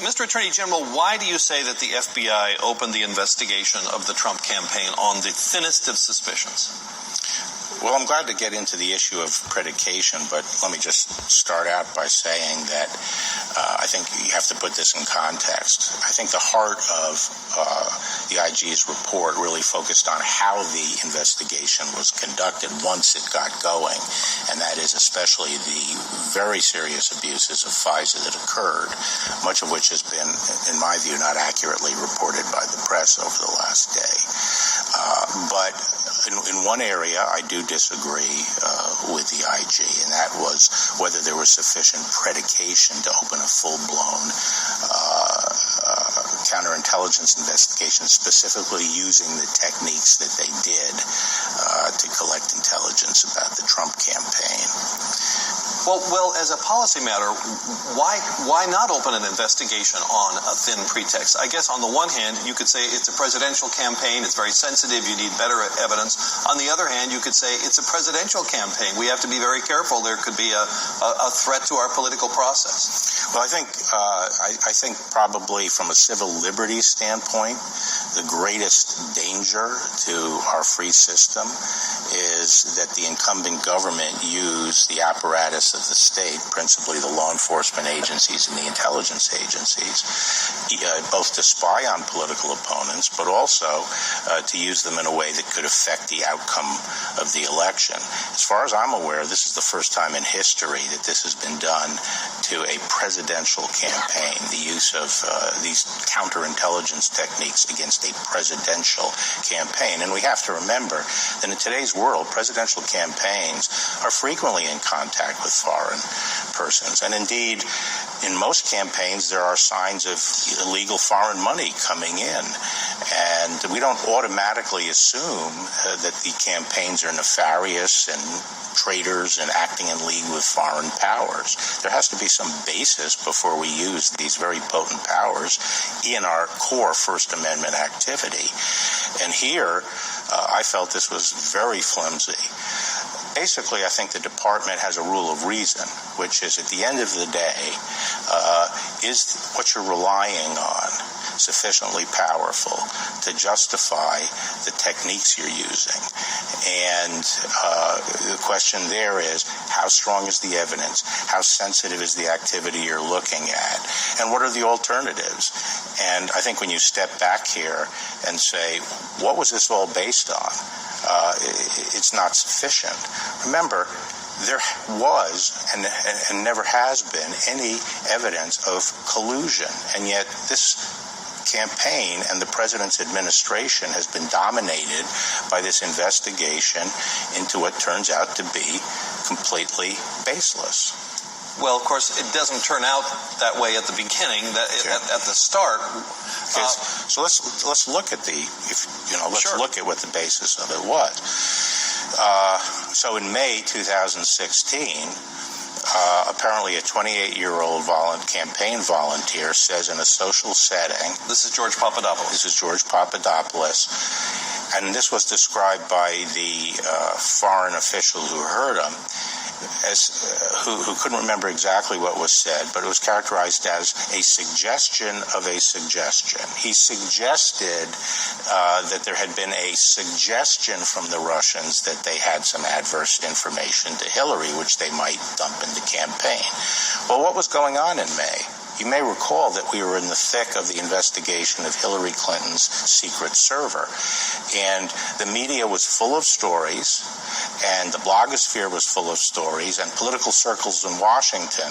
Mr. Attorney General, why do you say that the FBI opened the investigation of the Trump campaign on the thinnest of suspicions? Well, I'm glad to get into the issue of predication, but let me just start out by saying that I think you have to put this in context. I think the heart of the IG's report really focused on how the investigation was conducted once it got going, and that is especially the very serious abuses of FISA that occurred, much of which has been, in my view, not accurately reported by the press over the last day. But in one area, I do disagree with the IG, and that was whether there was sufficient predication to open a full-blown counterintelligence investigation, specifically using the techniques that they did to collect intelligence about the Trump campaign. Well, as a policy matter, why not open an investigation on a thin pretext? I guess on the one hand, you could say it's a presidential campaign, it's very sensitive, you need better evidence. On the other hand, you could say it's a presidential campaign. We have to be very careful. There could be a threat to our political process. Well, I think probably from a civil liberties standpoint, the greatest danger to our free system is that the incumbent government use the apparatus of the state, principally the law enforcement agencies and the intelligence agencies, both to spy on political opponents, but also to use them in a way that could affect the outcome of the election. As far as I'm aware, this is the first time in history that this has been done to a presidential campaign, the use of these counterintelligence techniques against a presidential campaign. And we have to remember that in today's world, presidential campaigns are frequently in contact with foreign persons. And indeed, in most campaigns, there are signs of illegal foreign money coming in. And we don't automatically assume that the campaigns are nefarious and traitors and acting in league with foreign powers. There has to be some basis before we use these very potent powers in our core First Amendment activity. And here, I felt this was very flimsy. Basically, I think the department has a rule of reason, which is at the end of the day, is what you're relying on sufficiently powerful to justify the techniques you're using? And the question there is, how strong is the evidence? How sensitive is the activity you're looking at? And what are the alternatives? And I think when you step back here and say, what was this all based on? It's not sufficient. Remember, there was and never has been any evidence of collusion, and yet this campaign and the president's administration has been dominated by this investigation into what turns out to be completely baseless. Well, of course, it doesn't turn out that way at the beginning. At the start. So let's look at look at what the basis of it was. So in May 2016, apparently a 28-year-old campaign volunteer says in a social setting. This is George Papadopoulos. This is George Papadopoulos. And this was described by the foreign official who heard him, who couldn't remember exactly what was said, but it was characterized as a suggestion of a suggestion. He suggested that there had been a suggestion from the Russians that they had some adverse information to Hillary, which they might dump in the campaign. Well, what was going on in May? You may recall that we were in the thick of the investigation of Hillary Clinton's secret server. And the media was full of stories, and the blogosphere was full of stories, and political circles in Washington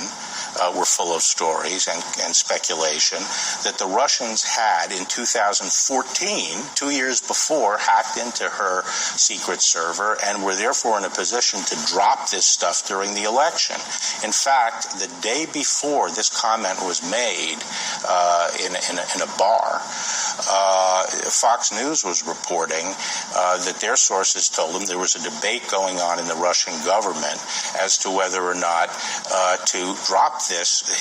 were full of stories and speculation that the Russians had in 2014, 2 years before, hacked into her secret server and were therefore in a position to drop this stuff during the election. In fact, the day before this comment was made in a bar, Fox News was reporting that their sources told them there was a debate going going on in the Russian government as to whether or not to drop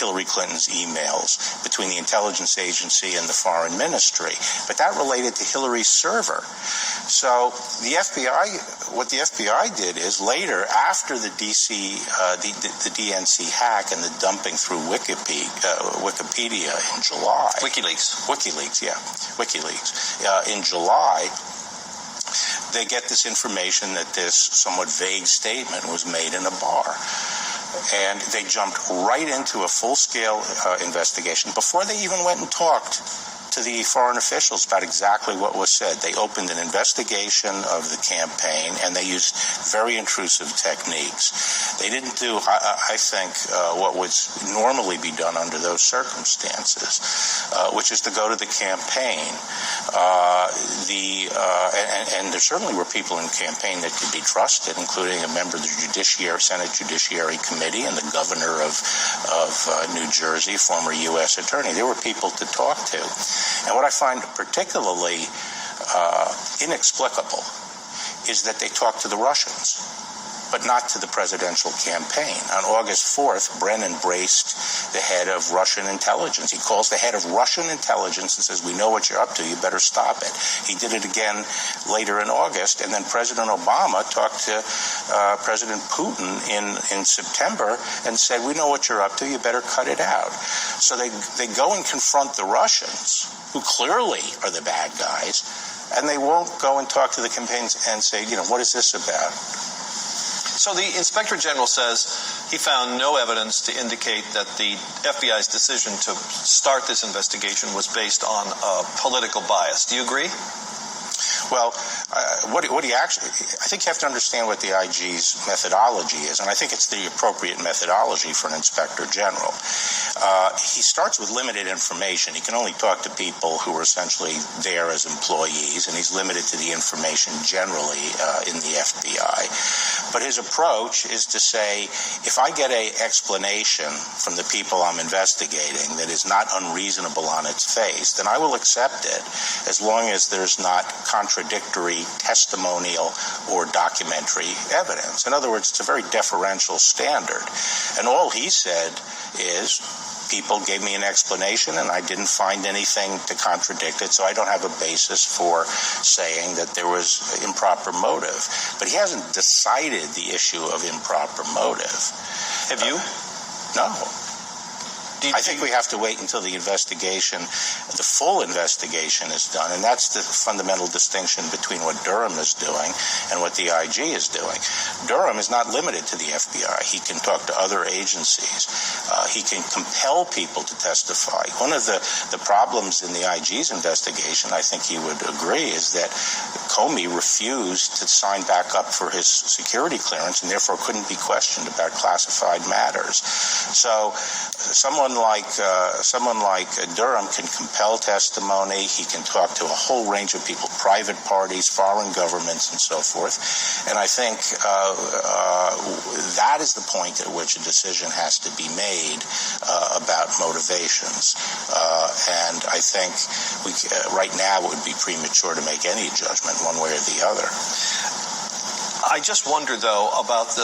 Hillary Clinton's emails between the intelligence agency and the foreign ministry. But that related to Hillary's server. So the FBI, what the FBI did is later, after the the DNC hack and the dumping through Wikipedia in July. WikiLeaks, in July, they get this information that this somewhat vague statement was made in a bar. And they jumped right into a full-scale investigation before they even went and talked to the foreign officials about exactly what was said. They opened an investigation of the campaign, and they used very intrusive techniques. They didn't do, I think, what would normally be done under those circumstances, which is to go to the campaign. And there certainly were people in the campaign that could be trusted, including a member of the Senate Judiciary Committee and the governor of New Jersey, former U.S. attorney. There were people to talk to. And what I find particularly inexplicable is that they talked to the Russians, but not to the presidential campaign. On August 4th, Brennan braced the head of Russian intelligence. He calls the head of Russian intelligence and says, "We know what you're up to. You better stop it." He did it again later in August, and then President Obama talked to President Putin in September and said, "We know what you're up to. You better cut it out." So they go and confront the Russians, who clearly are the bad guys, and they won't go and talk to the campaigns and say, what is this about? So the Inspector General says he found no evidence to indicate that the FBI's decision to start this investigation was based on political bias. Do you agree? Well, what he actually, I think you have to understand what the IG's methodology is, and I think it's the appropriate methodology for an Inspector General. He starts with limited information. He can only talk to people who are essentially there as employees, and he's limited to the information generally in the FBI. But his approach is to say, if I get an explanation from the people I'm investigating that is not unreasonable on its face, then I will accept it as long as there's not contradictory testimonial or documentary evidence. In other words, it's a very deferential standard. And all he said is, people gave me an explanation and I didn't find anything to contradict it, so I don't have a basis for saying that there was improper motive. But he hasn't decided the issue of improper motive. Have you? No. I think we have to wait until the investigation, the full investigation is done, and that's the fundamental distinction between what Durham is doing and what the IG is doing. Durham is not limited to the FBI. He can talk to other agencies. He can compel people to testify. One of the problems in the IG's investigation, I think he would agree, is that Comey refused to sign back up for his security clearance and therefore couldn't be questioned about classified matters. So someone like Durham can compel testimony. He can talk to a whole range of people, private parties, foreign governments, and so forth. And I think that is the point at which a decision has to be made about motivations. And I think right now it would be premature to make any judgment one way or the other. I just wonder, though, about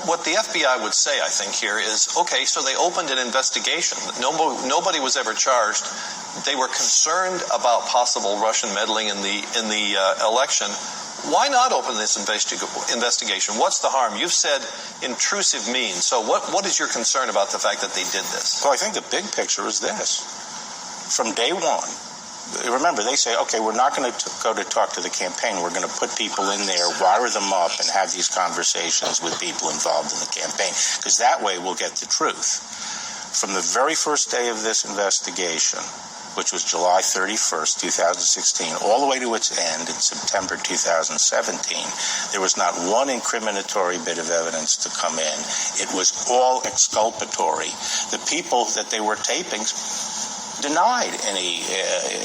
what the FBI would say, I think, here is, okay, so they opened an investigation. Nobody was ever charged. They were concerned about possible Russian meddling in the election. Why not open this investigation? What's the harm? You've said intrusive means. So what is your concern about the fact that they did this? Well, I think the big picture is this. From day one, remember, they say, okay, we're not going to go to talk to the campaign. We're going to put people in there, wire them up, and have these conversations with people involved in the campaign, because that way we'll get the truth. From the very first day of this investigation, which was July 31st, 2016, all the way to its end in September 2017, there was not one incriminatory bit of evidence to come in. It was all exculpatory. The people that they were taping denied any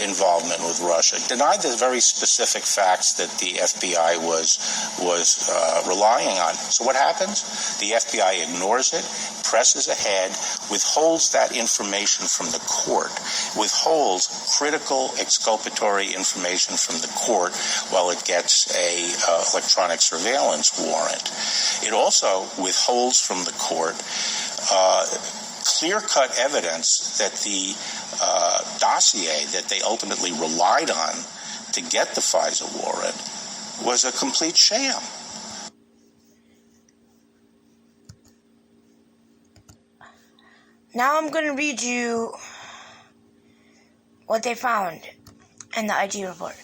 involvement with Russia, denied the very specific facts that the FBI was relying on. So what happens? The FBI ignores it, presses ahead, withholds that information from the court, withholds critical exculpatory information from the court while it gets a electronic surveillance warrant. It also withholds from the court clear-cut evidence that the dossier that they ultimately relied on to get the FISA warrant was a complete sham. Now I'm going to read you what they found in the IG report.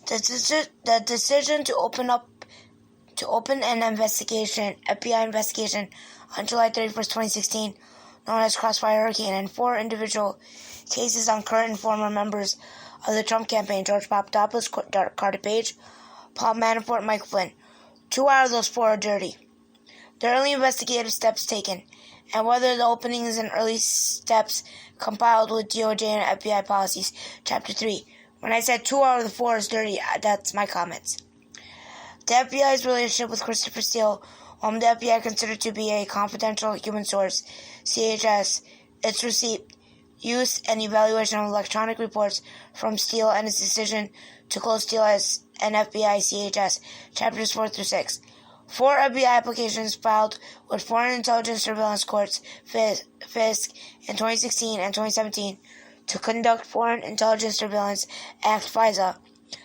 The decision to open an investigation, FBI investigation, on July 31st, 2016, known as Crossfire Hurricane, and 4 individual cases on current and former members of the Trump campaign: George Papadopoulos, Carter Page, Paul Manafort, and Mike Flynn. 2 out of those 4 are dirty. The early investigative steps taken, and whether the openings and early steps compiled with DOJ and FBI policies. Chapter 3. When I said 2 out of the 4 is dirty, that's my comments. The FBI's relationship with Christopher Steele, whom the FBI considered to be a confidential human source, CHS, its receipt, use, and evaluation of electronic reports from Steele, and its decision to close Steele as an FBI CHS, chapters 4 through 6. 4 FBI applications filed with Foreign Intelligence Surveillance Courts, FISC, in 2016 and 2017 to conduct Foreign Intelligence Surveillance Act FISA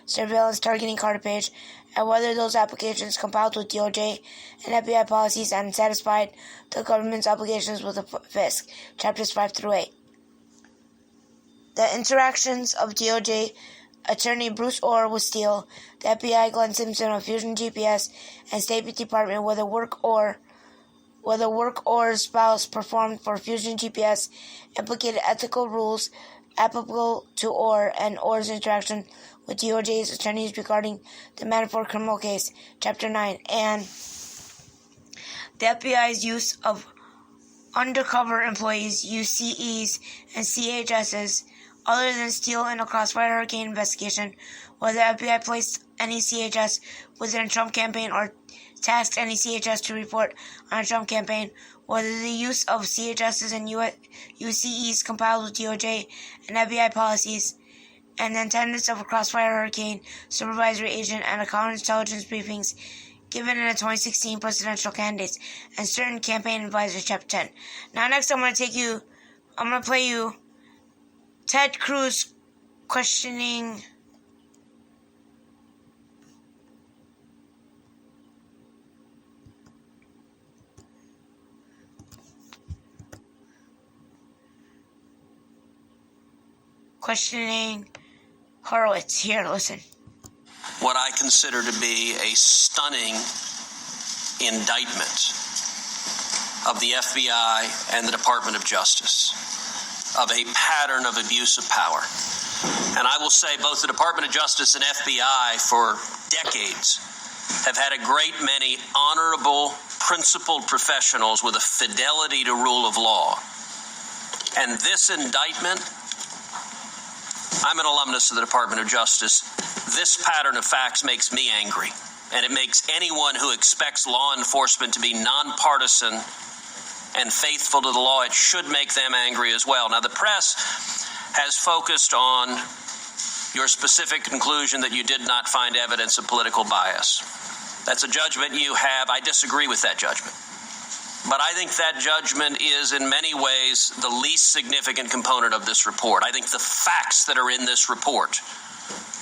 surveillance targeting Carter Page, and whether those applications compiled with DOJ and FBI policies and satisfied the government's obligations with the FISC, chapters 5 through 8. The interactions of DOJ Attorney Bruce Orr with Steele, the FBI Glenn Simpson of Fusion GPS, and State Department whether work Orr's spouse performed for Fusion GPS implicated ethical rules applicable to Orr, and Orr's interaction with DOJ's attorneys regarding the Manafort criminal case, Chapter 9, and the FBI's use of undercover employees, UCEs, and CHSs, other than Steele in a Crossfire Hurricane investigation, whether the FBI placed any CHS within a Trump campaign or tasked any CHS to report on a Trump campaign, whether the use of CHSs and UCEs compiled with DOJ and FBI policies, and the attendance of a Crossfire Hurricane supervisory agent and a counterintelligence briefings given in the 2016 presidential candidates and certain campaign advisors, Chapter 10. Now next I'm going to play you Ted Cruz questioning Horowitz. Here, listen. What I consider to be a stunning indictment of the FBI and the Department of Justice, of a pattern of abuse of power. And I will say both the Department of Justice and FBI for decades have had a great many honorable, principled professionals with a fidelity to rule of law. And this indictment, I'm an alumnus of the Department of Justice. This pattern of facts makes me angry, and it makes anyone who expects law enforcement to be nonpartisan and faithful to the law, it should make them angry as well. Now, the press has focused on your specific conclusion that you did not find evidence of political bias. That's a judgment you have. I disagree with that judgment. But I think that judgment is in many ways the least significant component of this report. I think the facts that are in this report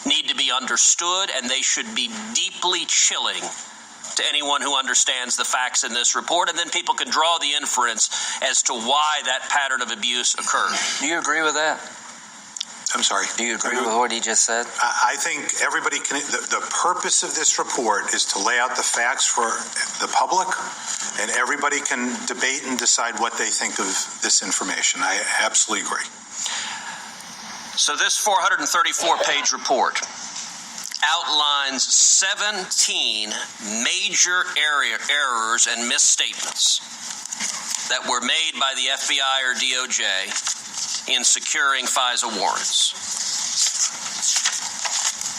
need to be understood, and they should be deeply chilling to anyone who understands the facts in this report, and then people can draw the inference as to why that pattern of abuse occurred. Do you agree with that? I'm sorry. Do you agree with what he just said? I think everybody can. The purpose of this report is to lay out the facts for the public, and everybody can debate and decide what they think of this information. I absolutely agree. So this 434-page report outlines 17 major errors and misstatements that were made by the FBI or DOJ in securing FISA warrants.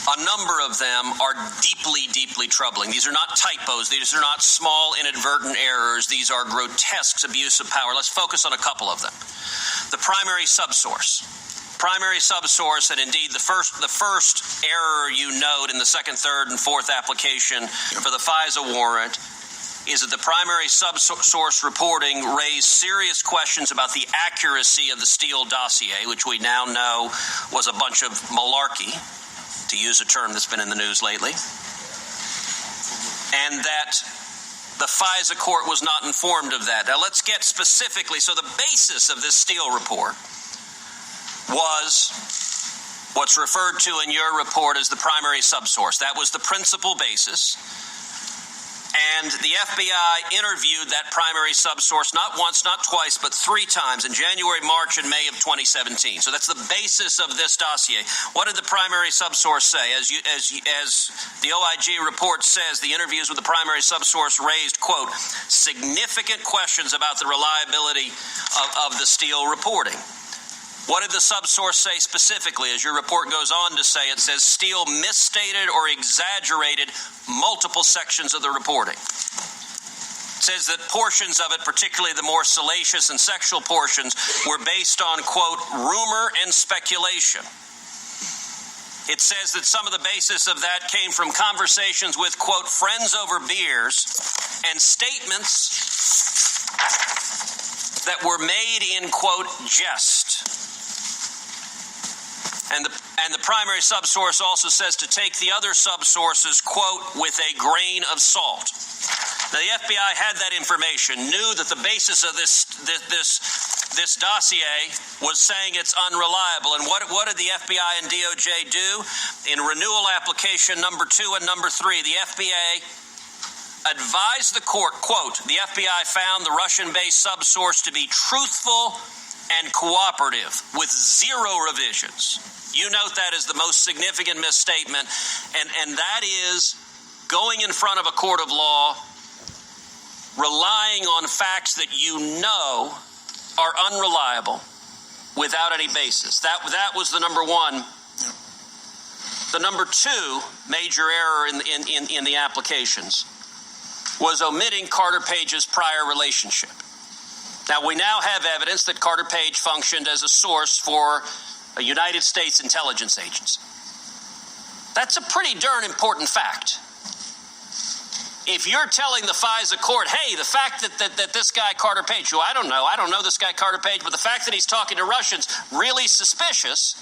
A number of them are deeply, deeply troubling. These are not typos. These are not small, inadvertent errors. These are grotesque abuse of power. Let's focus on a couple of them. The primary subsource. Primary subsource, and indeed the first error you note in the second, third, and fourth application for the FISA warrant is that the primary subsource reporting raised serious questions about the accuracy of the Steele dossier, which we now know was a bunch of malarkey, to use a term that's been in the news lately, and that the FISA court was not informed of that. Now let's get specifically, so the basis of this Steele report was what's referred to in your report as the primary subsource. That was the principal basis. And the FBI interviewed that primary subsource not once, not twice, but 3 times in January, March, and May of 2017. So that's the basis of this dossier. What did the primary subsource say? As the OIG report says, the interviews with the primary subsource raised, quote, significant questions about the reliability of the Steele reporting. What did the subsource say specifically? As your report goes on to say, it says Steele misstated or exaggerated multiple sections of the reporting. It says that portions of it, particularly the more salacious and sexual portions, were based on, quote, rumor and speculation. It says that some of the basis of that came from conversations with, quote, friends over beers and statements that were made in, quote, jest. And the primary subsource also says to take the other subsources, quote, with a grain of salt. Now, the FBI had that information, knew that the basis of this dossier was saying it's unreliable. And what did the FBI and DOJ do? In renewal application number 2 and number 3, the FBI advised the court, quote, the FBI found the Russian-based subsource to be truthful and cooperative with 0 revisions. You note that as the most significant misstatement, and that is going in front of a court of law, relying on facts that you know are unreliable without any basis. That was the number one. The number 2 major error in the applications was omitting Carter Page's prior relationship. Now, we now have evidence that Carter Page functioned as a source for a United States intelligence agency. That's a pretty darn important fact. If you're telling the FISA court, hey, the fact that this guy Carter Page, who I don't know this guy Carter Page, but the fact that he's talking to Russians, really suspicious.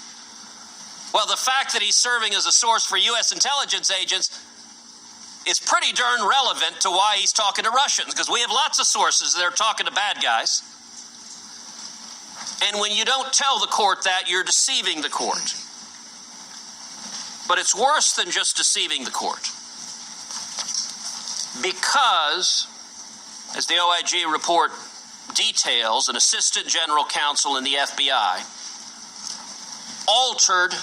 Well, the fact that he's serving as a source for U.S. intelligence agents is pretty darn relevant to why he's talking to Russians, because we have lots of sources that are talking to bad guys. And when you don't tell the court that, you're deceiving the court. But it's worse than just deceiving the court. Because, as the OIG report details, an assistant general counsel in the FBI altered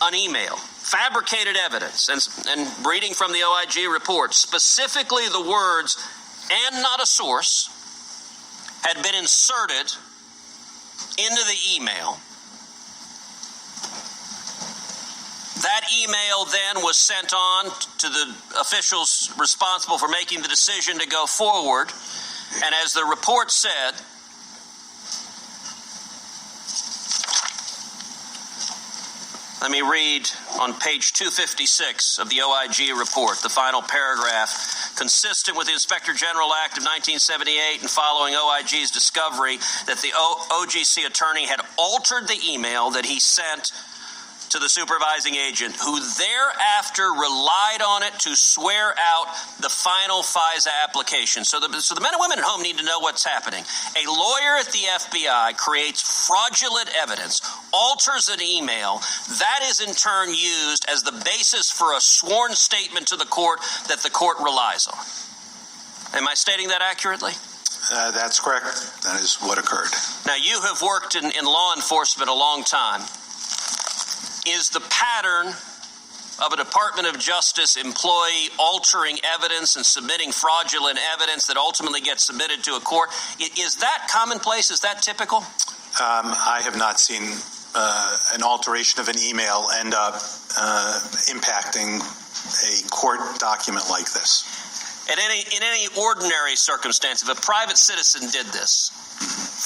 an email, fabricated evidence, and reading from the OIG report, specifically the words, and not a source, had been inserted into the email. That email then was sent on to the officials responsible for making the decision to go forward. And as the report said, let me read on page 256 of the OIG report, the final paragraph. Consistent with the Inspector General Act of 1978 and following OIG's discovery that the OGC attorney had altered the email that he sent to the supervising agent, who thereafter relied on it to swear out the final FISA application. So the men and women at home need to know what's happening. A lawyer at the FBI creates fraudulent evidence, alters an email, that is in turn used as the basis for a sworn statement to the court that the court relies on. Am I stating that accurately? That's correct. That is what occurred. Now, you have worked in law enforcement a long time. Is the pattern of a Department of Justice employee altering evidence and submitting fraudulent evidence that ultimately gets submitted to a court, is that commonplace? Is that typical? I have not seen an alteration of an email end up impacting a court document like this. In any ordinary circumstance, if a private citizen did this,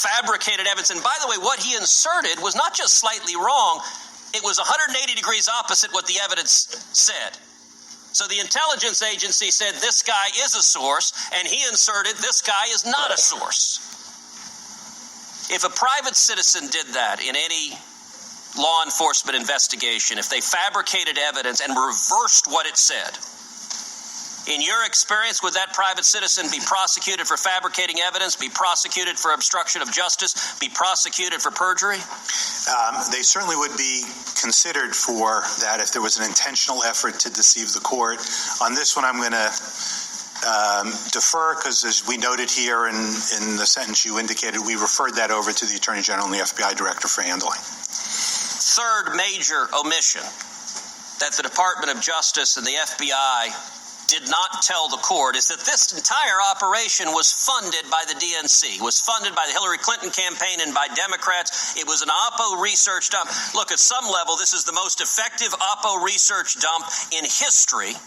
fabricated evidence, and by the way, what he inserted was not just slightly wrong, it was 180 degrees opposite what the evidence said. So the intelligence agency said this guy is a source, and he inserted this guy is not a source. If a private citizen did that in any law enforcement investigation, if they fabricated evidence and reversed what it said, in your experience, would that private citizen be prosecuted for fabricating evidence, be prosecuted for obstruction of justice, be prosecuted for perjury? They certainly would be considered for that if there was an intentional effort to deceive the court. On this one, I'm going to defer because, as we noted here in the sentence you indicated, we referred that over to the Attorney General and the FBI Director for handling. Third major omission that the Department of Justice and the FBI did not tell the court is that this entire operation was funded by the DNC, was funded by the Hillary Clinton campaign and by Democrats. It was an Oppo research dump. Look, at some level, this is the most effective Oppo research dump in history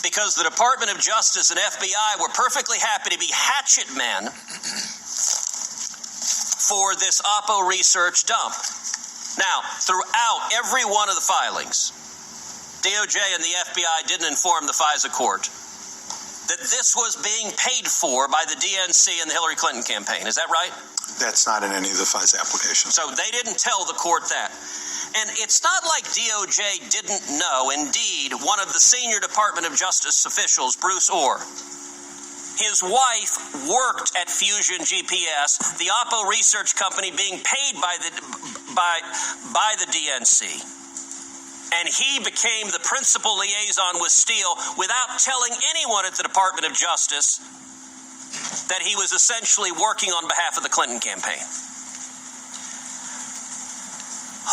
because the Department of Justice and FBI were perfectly happy to be hatchet men for this Oppo research dump. Now, throughout every one of the filings, DOJ and the FBI didn't inform the FISA court that this was being paid for by the DNC and the Hillary Clinton campaign. Is that right? That's not in any of the FISA applications. So they didn't tell the court that. And it's not like DOJ didn't know. Indeed, one of the senior Department of Justice officials, Bruce Orr, his wife worked at Fusion GPS, the Oppo research company being paid by the DNC. And he became the principal liaison with Steele without telling anyone at the Department of Justice that he was essentially working on behalf of the Clinton campaign.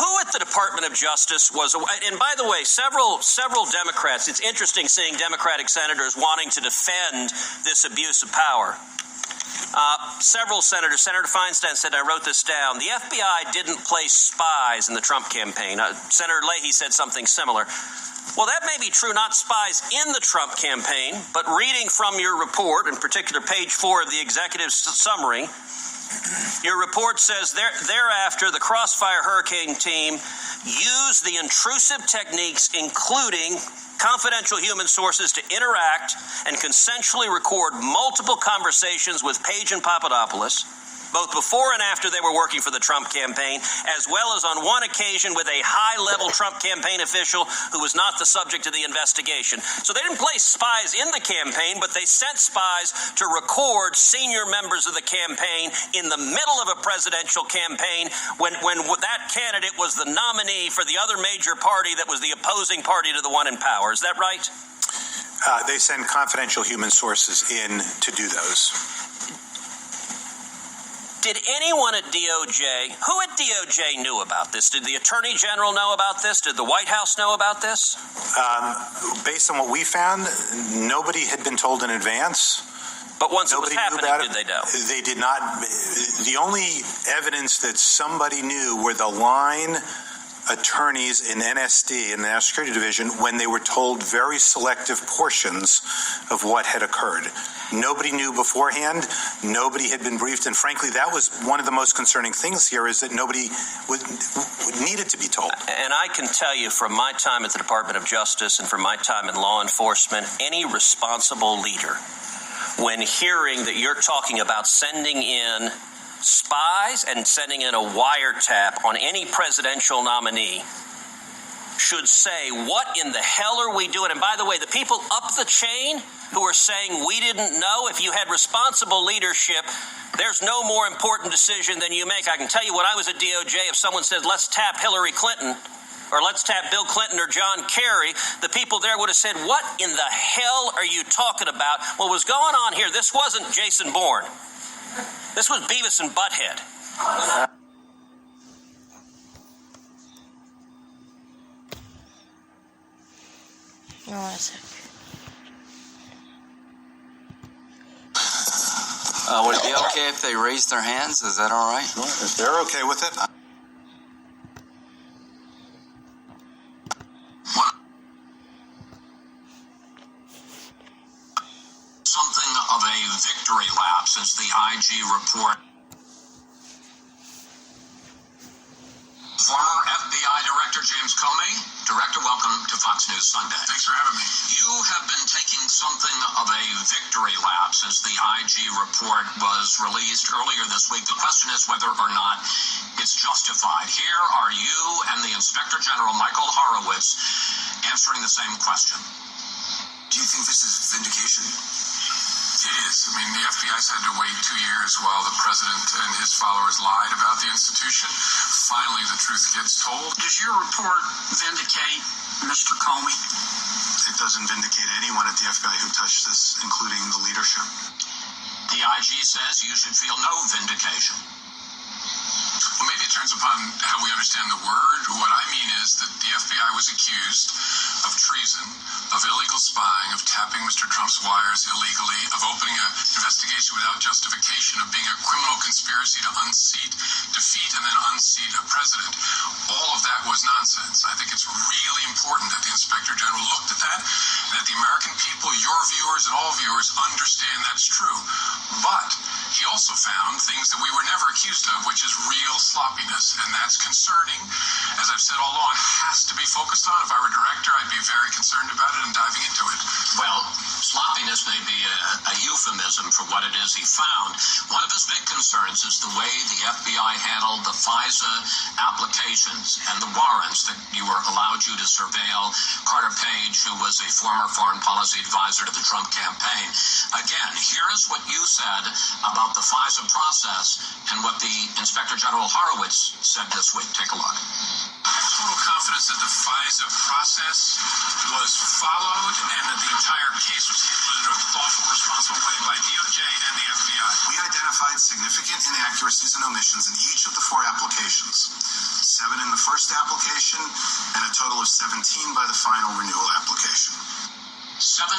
Who at the Department of Justice was, and by the way, several Democrats, it's interesting seeing Democratic senators wanting to defend this abuse of power. Several senators, Senator Feinstein said, I wrote this down, the FBI didn't place spies in the Trump campaign. Senator Leahy said something similar. Well, that may be true, not spies in the Trump campaign, but reading from your report, in particular page 4 of the executive summary, your report says thereafter the Crossfire Hurricane team used the intrusive techniques, including confidential human sources, to interact and consensually record multiple conversations with Page and Papadopoulos, both before and after they were working for the Trump campaign, as well as on one occasion with a high-level Trump campaign official who was not the subject of the investigation. So they didn't place spies in the campaign, but they sent spies to record senior members of the campaign in the middle of a presidential campaign when that candidate was the nominee for the other major party that was the opposing party to the one in power. Is that right? They send confidential human sources in to do those. Did anyone at DOJ, who at DOJ knew about this? Did the Attorney General know about this? Did the White House know about this? Based on what we found, nobody had been told in advance. But once nobody it was happening, did they know? They did not. The only evidence that somebody knew were the line attorneys in NSD, in the National Security Division, when they were told very selective portions of what had occurred. Nobody knew beforehand. Nobody had been briefed. And frankly, that was one of the most concerning things here, is that nobody needed to be told. And I can tell you from my time at the Department of Justice and from my time in law enforcement, any responsible leader, when hearing that you're talking about sending in spies and sending in a wiretap on any presidential nominee, should say, what in the hell are we doing? And by the way, the people up the chain who are saying we didn't know, if you had responsible leadership, there's no more important decision than you make. I can tell you, when I was at DOJ, if someone said, let's tap Hillary Clinton, or let's tap Bill Clinton or John Kerry, the people there would have said, what in the hell are you talking about? What was going on here? This wasn't Jason Bourne. This was Beavis and Butthead. Would it be okay if they raise their hands? Is that all right? If they're okay with it. Something of a victory lap since the IG report. Former FBI Director James Comey. Director, welcome to Fox News Sunday. Thanks for having me. You have been taking something of a victory lap since the IG report was released earlier this week. The question is whether or not it's justified. Here are you and the Inspector General, Michael Horowitz, answering the same question. Do you think this is vindication? It is. I mean, the FBI's had to wait 2 years while the president and his followers lied about the institution. Finally, the truth gets told. Does your report vindicate Mr. Comey? It doesn't vindicate anyone at the FBI who touched this, including the leadership. The IG says you should feel no vindication. Well, maybe it turns upon how we understand the word. What I mean is that the FBI was accused of treason, of illegal spying, of tapping Mr. Trump's wires illegally, of opening an investigation without justification, of being a criminal conspiracy to defeat and then unseat a president. All of that was nonsense. I think it's really important that the Inspector General looked at that, and that the American people, your viewers and all viewers, understand that's true. But he also found things that we were never accused of, which is real sloppiness, and that's concerning. As I've said all along, has to be focused on. If I were director, I'd be very concerned about it and diving into it. Well, sloppiness may be a euphemism for what it is he found. One of his big concerns is the way the FBI handled the FISA applications and the warrants that allowed you to surveil Carter Page, who was a former foreign policy advisor to the Trump campaign. Again, here is what you said about the FISA process and what the Inspector General Horowitz said this week. Take a look. I have total confidence that the FISA process was followed and that the entire case was handled in a thoughtful, responsible way by DOJ and the FBI. We identified significant inaccuracies and omissions in each of the 4 applications. 7 in the first application and a total of 17 by the final renewal application. 17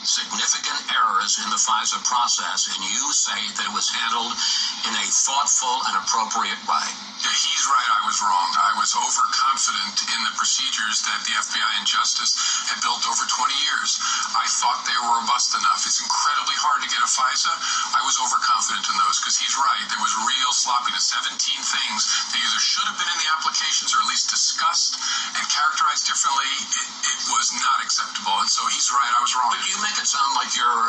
significant errors in the FISA process, and you say that it was handled in a thoughtful and appropriate way. Yeah, he's right. I was wrong. I was overconfident in the procedures that the FBI and Justice had built over 20 years. I thought they were robust enough. It's incredibly hard to get a FISA. I was overconfident in those because he's right. There was real sloppiness. 17 things that either should have been in the applications or at least discussed and characterized differently. It was not acceptable. And so he's right. I was wrong. But you make it sound like you're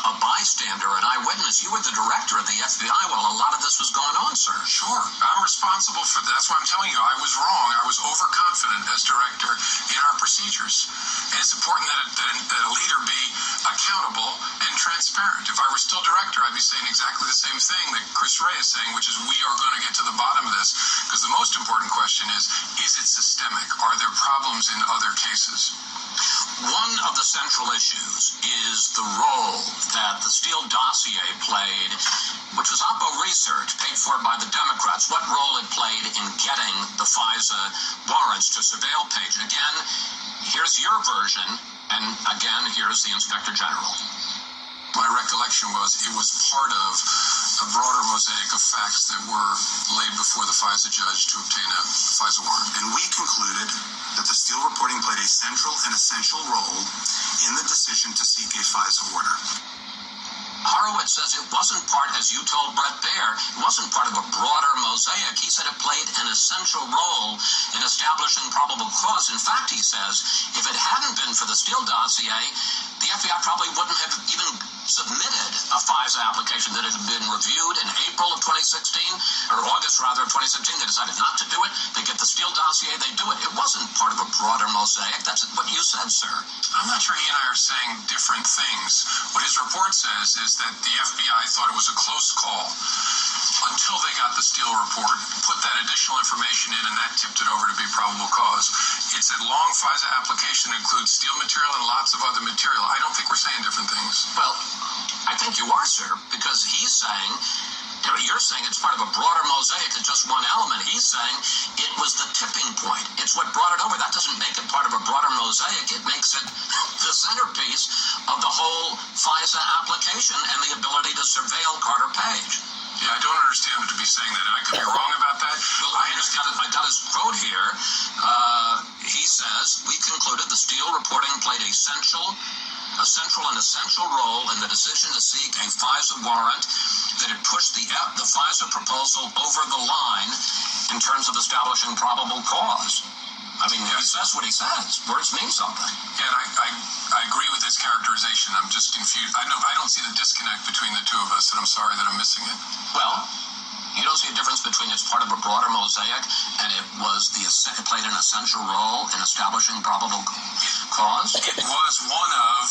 a bystander, an eyewitness. You were the director of the FBI while a lot of this was going on, sir. Sure. I'm responsible for that. That's why I'm telling you, I was wrong. I was overconfident as director in our procedures. And it's important that a leader be accountable and transparent. If I were still director, I'd be saying exactly the same thing that Chris Wray is saying, which is we are going to get to the bottom of this. Because the most important question is it systemic? Are there problems in other cases? One of the central issues is the role that the Steele dossier played, which was Oppo research paid for by the Democrats, what role it played in getting the FISA warrants to surveil Page. Again, here's your version, and again, here's the Inspector General. My recollection was it was part of a broader mosaic of facts that were laid before the FISA judge to obtain a FISA warrant. And we concluded that the Steele reporting played a central and essential role in the decision to seek a FISA order. Horowitz says it wasn't part, as you told Brett Baer, it wasn't part of a broader mosaic. He said it played an essential role in establishing probable cause. In fact, he says, if it hadn't been for the Steele dossier, the FBI probably wouldn't have even submitted a FISA application that had been reviewed in April of 2016, or August rather of 2016. They decided not to do it. They get the Steele dossier, they do it. It wasn't part of a broader mosaic. That's what you said, sir. I'm not sure he and I are saying different things. What his report says is that the FBI thought it was a close call until they got the Steele report, put that additional information in, and that tipped it over to be probable cause. It's a long FISA application that includes Steele material and lots of other material. I don't think we're saying different things. Well, I think you are, sir, because he's saying, you're saying it's part of a broader mosaic. It's just one element. He's saying it was the tipping point. It's what brought it over. That doesn't make it part of a broader mosaic. It makes it the centerpiece of the whole FISA application and the ability to surveil Carter Page. Yeah, I don't understand him to be saying that. I could be wrong about that. Well, I got his quote here. He says, we concluded the Steele reporting played a central and essential role in the decision to seek a FISA warrant, that it pushed the FISA proposal over the line in terms of establishing probable cause. I mean, he says what he says. Words mean something. Yeah, I agree with his characterization. I'm just confused. I don't see the disconnect between the two of us, and I'm sorry that I'm missing it. Well, you don't see a difference between it's part of a broader mosaic and it played an essential role in establishing probable cause? It was one of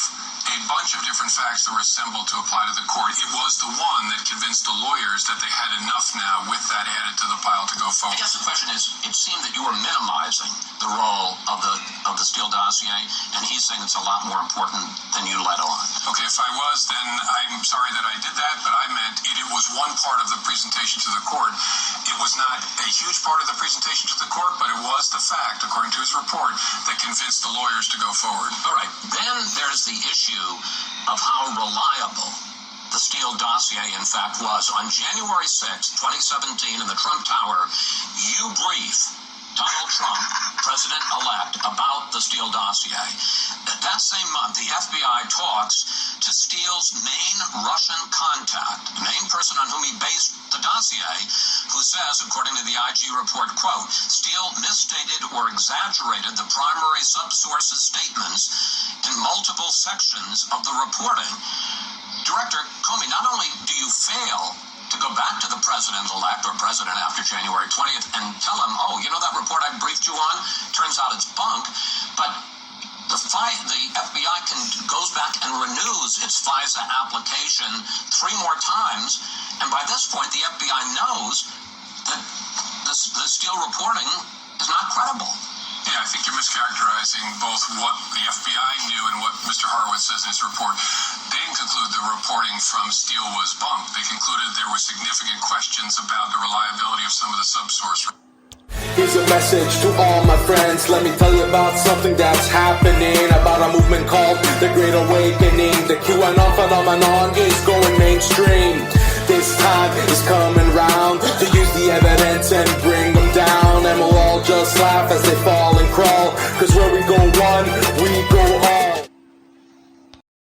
a bunch of different facts that were assembled to apply to the court. It was the one that convinced the lawyers that they had enough now with that added to the pile to go forward. I guess the question is, it seemed that you were minimizing the role of the Steele dossier, and he's saying it's a lot more important than you let on. Okay, if I was, then I'm sorry that I did that, but I meant it was one part of the presentation to the court. It was not a huge part of the presentation to the court, but it was the fact, according to his report, that convinced the lawyers to go forward. All right, then there's the issue of how reliable the Steele dossier, in fact, was. On January 6, 2017, in the Trump Tower, you brief Donald Trump, president-elect, about the Steele dossier. That same month, the FBI talks to Steele's main Russian contact, the main person on whom he based the dossier, who says, according to the IG report, quote, Steele misstated or exaggerated the primary subsource's statements in multiple sections of the reporting. Director Comey, not only do you fail to go back to the president-elect or president after January 20th and tell him, oh, you know that report I briefed you on? Turns out it's bunk. But the FBI goes back and renews its FISA application 3 more times. And by this point, the FBI knows that the Steele reporting is not credible. Yeah, I think you're mischaracterizing both what the FBI knew and what Mr. Horowitz says in his report. They didn't conclude the reporting from Steele was bunk. They concluded there were significant questions about the reliability of some of the subsource. Here's a message to all my friends. Let me tell you about something that's happening, about a movement called the Great Awakening. The QAnon phenomenon is going mainstream. This time is coming round to use the evidence and bring them down. And we'll all just laugh as they fall and crawl, 'cause where we go one, we go